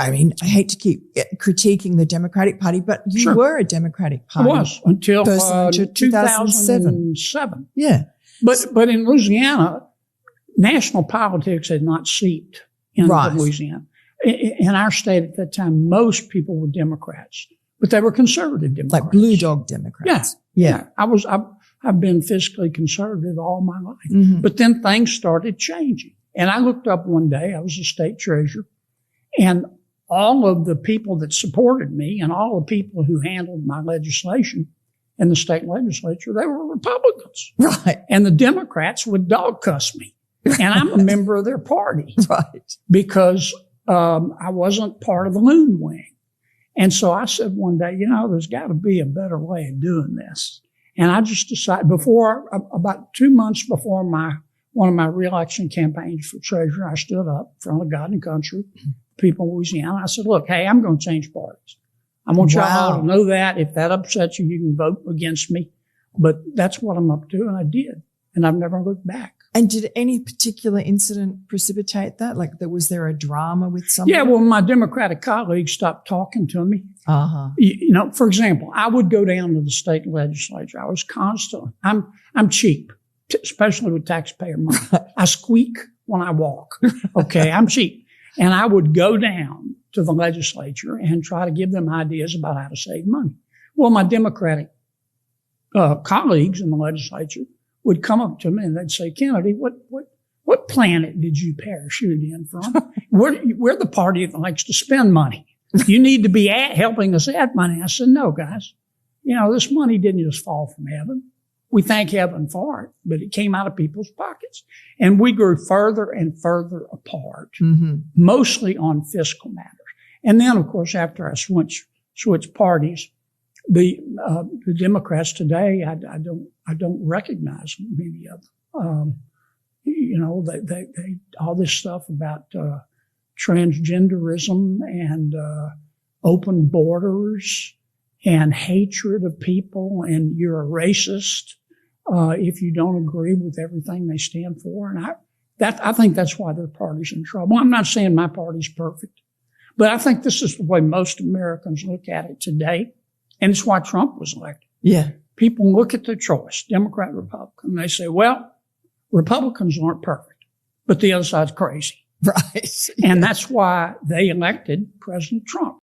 I mean, I hate to keep critiquing the Democratic Party, but you Sure. were a Democratic Party. I was until Personally, 2007. Yeah. But in Louisiana, national politics had not seeped into Right. Louisiana. In our state at that time, most people were Democrats, but they were conservative Democrats. Like blue dog Democrats. Yeah. I've been fiscally conservative all my life. Mm-hmm. But then things started changing. And I looked up one day, I was a state treasurer, and all of the people that supported me and all the people who handled my legislation in the state legislature, they were Republicans. Right. And the Democrats would dog cuss me. And I'm a member of their party. Right. Because I wasn't part of the loon wing. And so I said one day, there's got to be a better way of doing this. And I just decided about 2 months before one of my reelection campaigns for treasurer, I stood up in front of God and country, people in Louisiana. I said, look, hey, I'm going to change parties. I want y'all to know that. If that upsets you, you can vote against me. But that's what I'm up to. And I did. And I've never looked back. And did any particular incident precipitate that? Like, was there a drama with somebody? Yeah, well, my Democratic colleagues stopped talking to me. Uh-huh. For example, I would go down to the state legislature. I was constantly, I'm cheap, especially with taxpayer money. I squeak when I walk. Okay, I'm cheap. And I would go down to the legislature and try to give them ideas about how to save money. Well, my Democratic colleagues in the legislature would come up to me and they'd say, Kennedy, what planet did you parachute in from? We're the party that likes to spend money. You need to be helping us add money. I said, no, guys. This money didn't just fall from heaven. We thank heaven for it, but it came out of people's pockets. And we grew further and further apart, mostly on fiscal matters. And then, of course, after I switched parties, the Democrats today, I don't recognize many of them. They all this stuff about transgenderism and open borders and hatred of people, and you're a racist if you don't agree with everything they stand for. And I think that's why their party's in trouble. I'm not saying my party's perfect, but I think this is the way most Americans look at it today. And it's why Trump was elected. Yeah. People look at the choice, Democrat, Republican, and they say, well, Republicans aren't perfect, but the other side's crazy. Right. And that's why they elected President Trump.